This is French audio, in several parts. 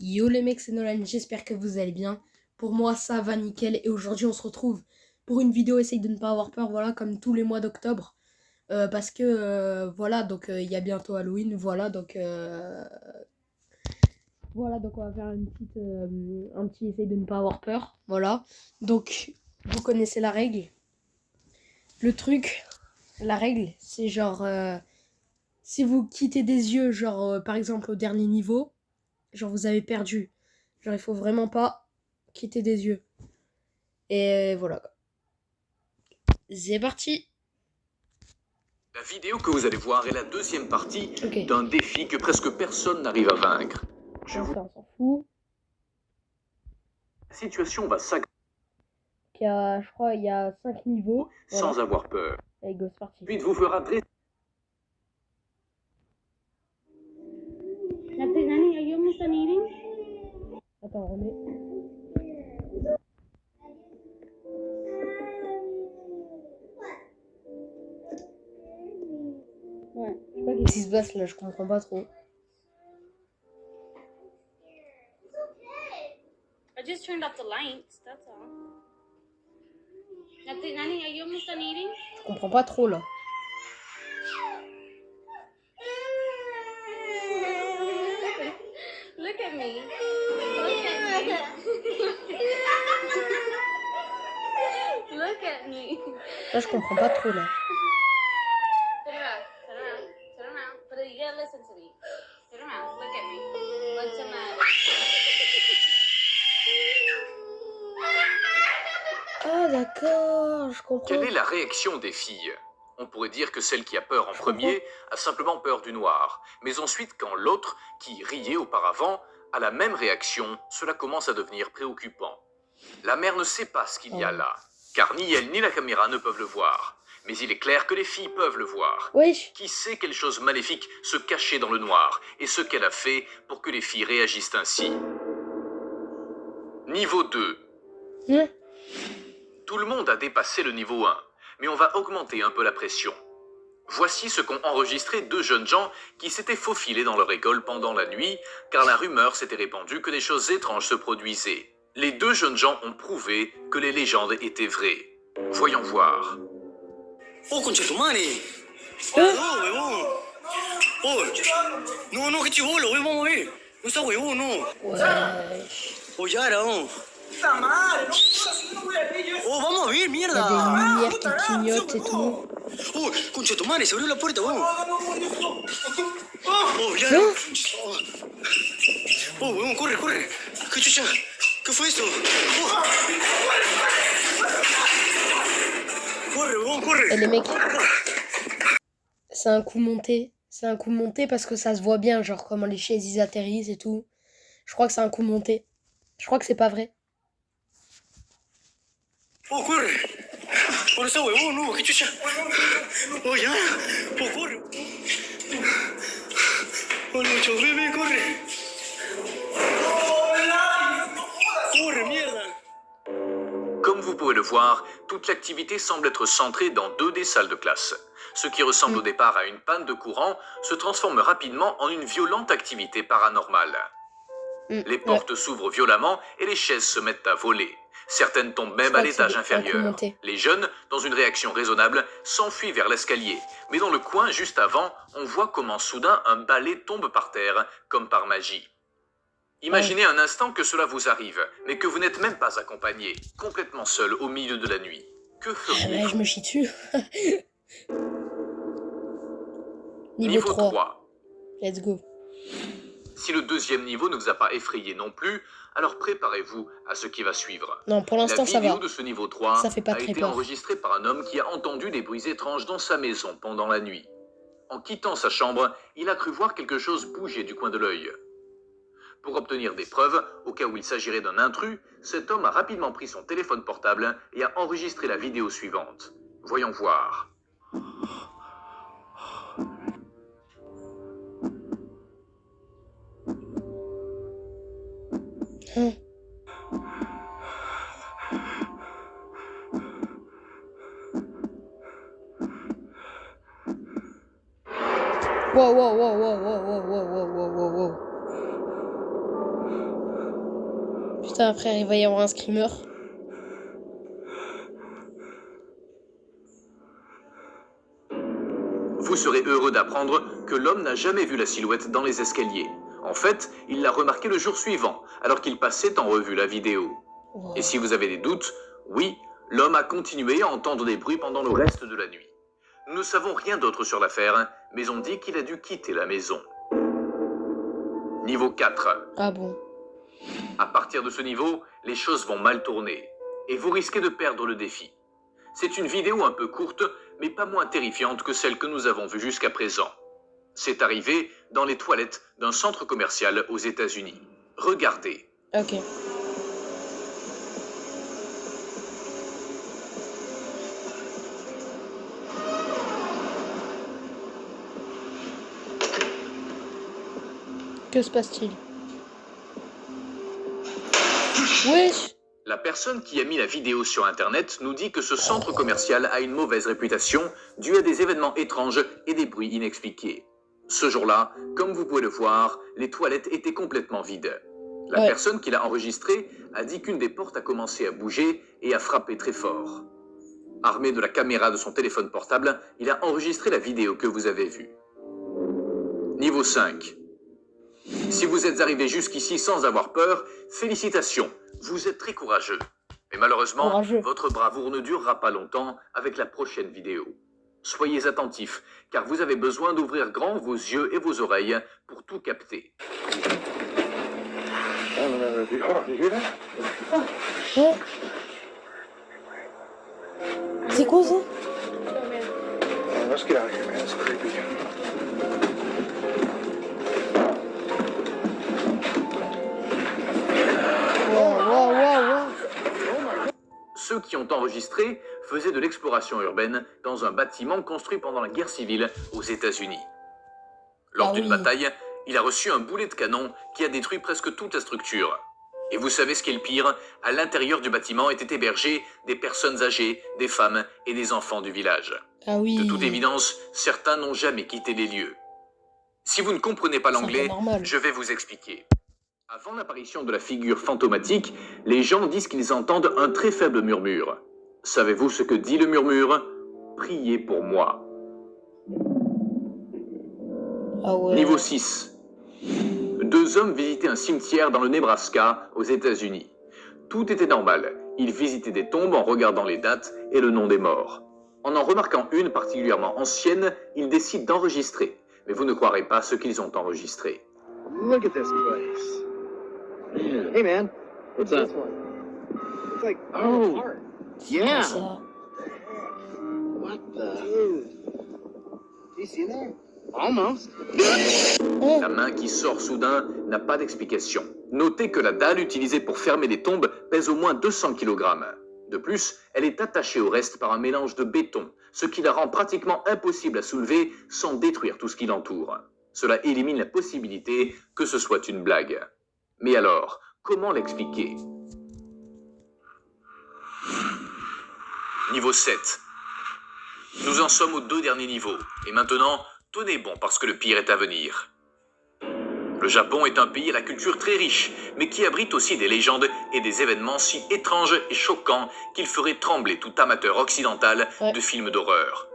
Yo les mecs, c'est Nolan, j'espère que vous allez bien. Pour moi, ça va nickel. Et aujourd'hui, on se retrouve pour une vidéo Essaye de ne pas avoir peur, voilà, comme tous les mois d'octobre. Parce que, voilà, donc il y a bientôt Halloween, voilà, donc on va faire un petit Essaye de ne pas avoir peur, voilà. Donc, vous connaissez la règle. Le truc, la règle, c'est genre, si vous quittez des yeux, genre, par exemple, au dernier niveau, genre, vous avez perdu. Genre, il faut vraiment pas quitter des yeux. Et voilà. C'est parti. La vidéo que vous allez voir est la deuxième partie Ok. d'un défi que presque personne n'arrive à vaincre. On s'en fout. La situation va s'aggraver Je crois il y a 5 niveaux. sans Voilà. avoir peur. Allez, go, c'est parti. Puis vous fera dresser Attends, on remet. Ouais. Je sais pas qu'est-ce qui se passe là, je comprends pas trop. I just turned off the lights, that's all. Nani, are you almost done eating? Je comprends pas trop là. Look at me. Look at me. Look at me. Là, je comprends pas trop là. Turn around. Turn around. Turn around. But you gotta listen to me. Turn around. Look at me. What's the matter? Ah d'accord, je comprends. quelle est la réaction des filles. On pourrait dire que celle qui a peur en premier a simplement peur du noir. Mais ensuite, quand l'autre, qui riait auparavant, a la même réaction, cela commence à devenir préoccupant. La mère ne sait pas ce qu'il y a là, car ni elle ni la caméra ne peuvent le voir. Mais il est clair que les filles peuvent le voir. Wesh. Qui sait quelle chose maléfique se cachait dans le noir et ce qu'elle a fait pour que les filles réagissent ainsi. Niveau 2. Hein? Tout le monde a dépassé le niveau 1, mais on va augmenter un peu la pression. Voici ce qu'ont enregistré deux jeunes gens qui s'étaient faufilés dans leur école pendant la nuit, car la rumeur s'était répandue que des choses étranges se produisaient. Les deux jeunes gens ont prouvé que les légendes étaient vraies. Voyons voir. Oh, concha tu madre. No, huevón. Oh, no, qué chivolo, huevón, vamos a ver. No está huevón, no. Wesh. Oh, ya era, oh. Oh, vamos a ver, Il y a mierda. des lumières qui clignotent et tout. Oh, concha tu madre, se abrió la puerta, huevón. Oh, ya. ¿No? Oh, huevón, corre. ¿Qué chucha? ¿Qué fue esto? Oh. Corre, huevón, Et corre. les mecs, c'est un coup monté. C'est un coup monté parce que ça se voit bien, genre comment les chaises ils atterrissent et tout. Je crois que c'est un coup monté. Je crois que c'est pas vrai. Oh, corre. Por esa huevón, no, qué chucha. Oh, ya. Oh, corre. Oh, Lucho, bebé, corre. Corre, mierda. Comme vous pouvez le voir, toute l'activité semble être centrée dans deux des salles de classe. Ce qui ressemble au départ à une panne de courant se transforme rapidement en une violente activité paranormale. Les portes s'ouvrent violemment et les chaises se mettent à voler. Certaines tombent même à l'étage inférieur. Les jeunes, dans une réaction raisonnable, s'enfuient vers l'escalier. Mais dans le coin, juste avant, on voit comment soudain un balai tombe par terre, comme par magie. Imaginez un instant que cela vous arrive, mais que vous n'êtes même pas accompagné, complètement seul au milieu de la nuit. Que Ouais, feriez-vous? je me chie dessus. Niveau 3. 3. Let's go. Si le deuxième niveau ne vous a pas effrayé non plus, alors préparez-vous à ce qui va suivre. Non, pour l'instant, ça La vidéo va. de ce niveau 3 Ça fait pas a très été peur. enregistrée par un homme qui a entendu des bruits étranges dans sa maison pendant la nuit. En quittant sa chambre, il a cru voir quelque chose bouger du coin de l'œil. Pour obtenir des preuves, au cas où il s'agirait d'un intrus, cet homme a rapidement pris son téléphone portable et a enregistré la vidéo suivante. Voyons voir. Hein. Wow. Putain, frère, il va y avoir un screamer. Vous serez heureux d'apprendre que l'homme n'a jamais vu la silhouette dans les escaliers. En fait, il l'a remarqué le jour suivant, alors qu'il passait en revue la vidéo. Wow. Et si vous avez des doutes, oui, l'homme a continué à entendre des bruits pendant le reste de la nuit. Nous ne savons rien d'autre sur l'affaire, mais on dit qu'il a dû quitter la maison. Niveau 4. Ah bon. À partir de ce niveau, les choses vont mal tourner, et vous risquez de perdre le défi. C'est une vidéo un peu courte, mais pas moins terrifiante que celle que nous avons vue jusqu'à présent. C'est arrivé dans les toilettes d'un centre commercial aux États-Unis. Regardez. Ok. Que se passe-t-il? Wesh! La personne qui a mis la vidéo sur Internet nous dit que ce centre commercial a une mauvaise réputation due à des événements étranges et des bruits inexpliqués. Ce jour-là, comme vous pouvez le voir, les toilettes étaient complètement vides. La personne qui l'a enregistré a dit qu'une des portes a commencé à bouger et à frapper très fort. Armé de la caméra de son téléphone portable, il a enregistré la vidéo que vous avez vue. Niveau 5. Si vous êtes arrivé jusqu'ici sans avoir peur, félicitations, vous êtes très courageux. Mais malheureusement, votre bravoure ne durera pas longtemps avec la prochaine vidéo. Soyez attentifs, car vous avez besoin d'ouvrir grand vos yeux et vos oreilles pour tout capter. Oh. C'est quoi ça? Let's get out of here, man. It's creepy. Ceux qui ont enregistré faisaient de l'exploration urbaine dans un bâtiment construit pendant la guerre civile aux États-Unis. Lors d'une bataille, il a reçu un boulet de canon qui a détruit presque toute la structure. Et vous savez ce qui est le pire? À l'intérieur du bâtiment étaient hébergées des personnes âgées, des femmes et des enfants du village. Ah oui. De toute évidence, certains n'ont jamais quitté les lieux. Si vous ne comprenez pas l'anglais, je vais vous expliquer. Avant l'apparition de la figure fantomatique, les gens disent qu'ils entendent un très faible murmure. Savez-vous ce que dit le murmure? Priez pour moi. Ah ouais. Niveau 6. 2 hommes visitaient un cimetière dans le Nebraska, aux États-Unis. Tout était normal. Ils visitaient des tombes en regardant les dates et le nom des morts. En remarquant une particulièrement ancienne, ils décident d'enregistrer. Mais vous ne croirez pas ce qu'ils ont enregistré. Look at this place. Hey, man. What's this one? It's like, oh, art. Yeah. Ça. What the? Do you see that? Almost. La main qui sort soudain n'a pas d'explication. Notez que la dalle utilisée pour fermer les tombes pèse au moins 200 kg. De plus, elle est attachée au reste par un mélange de béton, ce qui la rend pratiquement impossible à soulever sans détruire tout ce qui l'entoure. Cela élimine la possibilité que ce soit une blague. Mais alors, comment l'expliquer? Niveau 7. Nous en sommes aux 2 derniers niveaux. Et maintenant, tenez bon parce que le pire est à venir. Le Japon est un pays à la culture très riche, mais qui abrite aussi des légendes et des événements si étranges et choquants qu'ils feraient trembler tout amateur occidental de films d'horreur.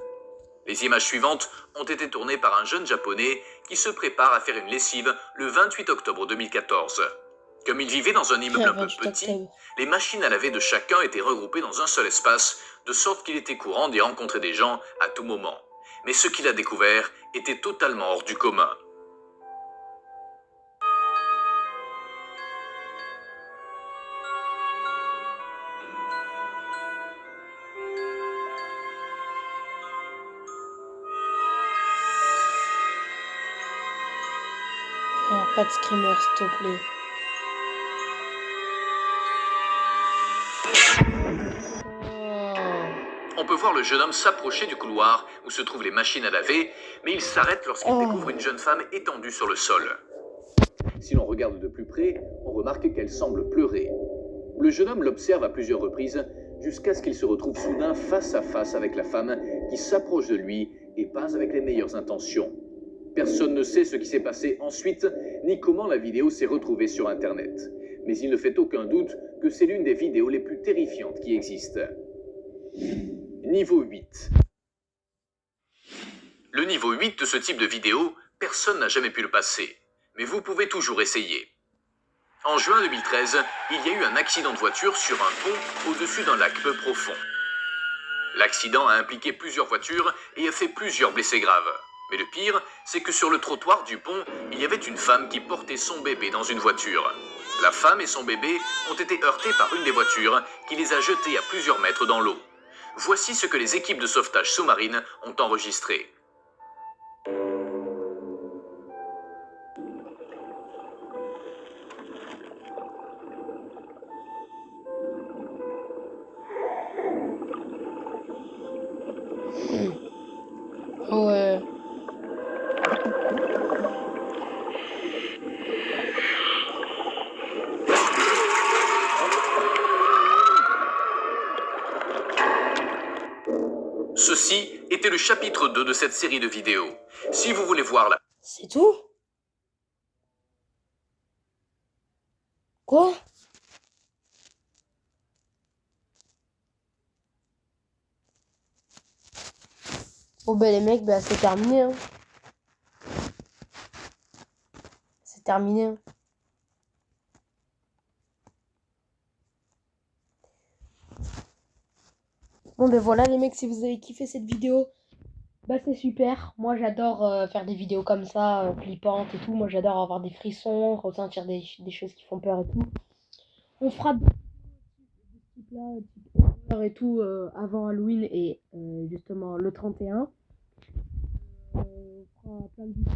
Les images suivantes ont été tournées par un jeune japonais qui se prépare à faire une lessive le 28 octobre 2014. Comme il vivait dans un immeuble un peu petit, les machines à laver de chacun étaient regroupées dans un seul espace, de sorte qu'il était courant d'y rencontrer des gens à tout moment. Mais ce qu'il a découvert était totalement hors du commun. Pas de screamer, s'il te plaît. On peut voir le jeune homme s'approcher du couloir où se trouvent les machines à laver, mais il s'arrête lorsqu'il découvre une jeune femme étendue sur le sol. Si l'on regarde de plus près, on remarque qu'elle semble pleurer. Le jeune homme l'observe à plusieurs reprises, jusqu'à ce qu'il se retrouve soudain face à face avec la femme qui s'approche de lui et pas avec les meilleures intentions. Personne ne sait ce qui s'est passé ensuite, ni comment la vidéo s'est retrouvée sur Internet. mais il ne fait aucun doute que c'est l'une des vidéos les plus terrifiantes qui existent. Niveau 8. Le niveau 8 de ce type de vidéo, personne n'a jamais pu le passer, mais vous pouvez toujours essayer. En juin 2013, il y a eu un accident de voiture sur un pont au-dessus d'un lac peu profond. L'accident a impliqué plusieurs voitures et a fait plusieurs blessés graves. Mais le pire, c'est que sur le trottoir du pont, il y avait une femme qui portait son bébé dans une voiture. La femme et son bébé ont été heurtés par une des voitures qui les a jetés à plusieurs mètres dans l'eau. Voici ce que les équipes de sauvetage sous-marine ont enregistré. Ouais. Ceci était le chapitre 2 de cette série de vidéos. Si vous voulez voir la... C'est tout? Quoi? Bon ben les mecs, bah c'est terminé. Hein. C'est terminé. Hein. Bon ben voilà les mecs, si vous avez kiffé cette vidéo, bah c'est super. Moi j'adore faire des vidéos comme ça, flippantes et tout. Moi j'adore avoir des frissons, ressentir des choses qui font peur et tout. On fera des type là, type horreur et tout avant Halloween et justement le 31. On fera plein de vidéos.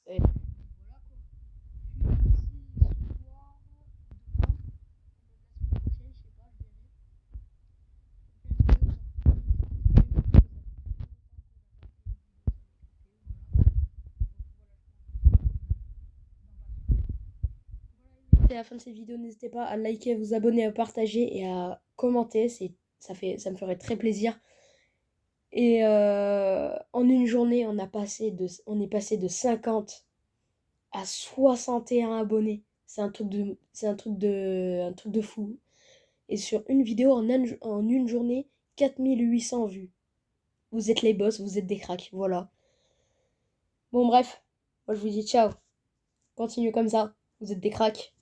Et c'est la fin de cette vidéo, n'hésitez pas à liker, à vous abonner, à partager et à commenter, ça me ferait très plaisir. Et en une journée, on est passé de 50 à 61 abonnés. C'est un truc de fou. Et sur une vidéo, en une journée, 4800 vues. Vous êtes les boss, vous êtes des cracks, voilà. Bon bref, moi je vous dis ciao. Continuez comme ça, vous êtes des cracks.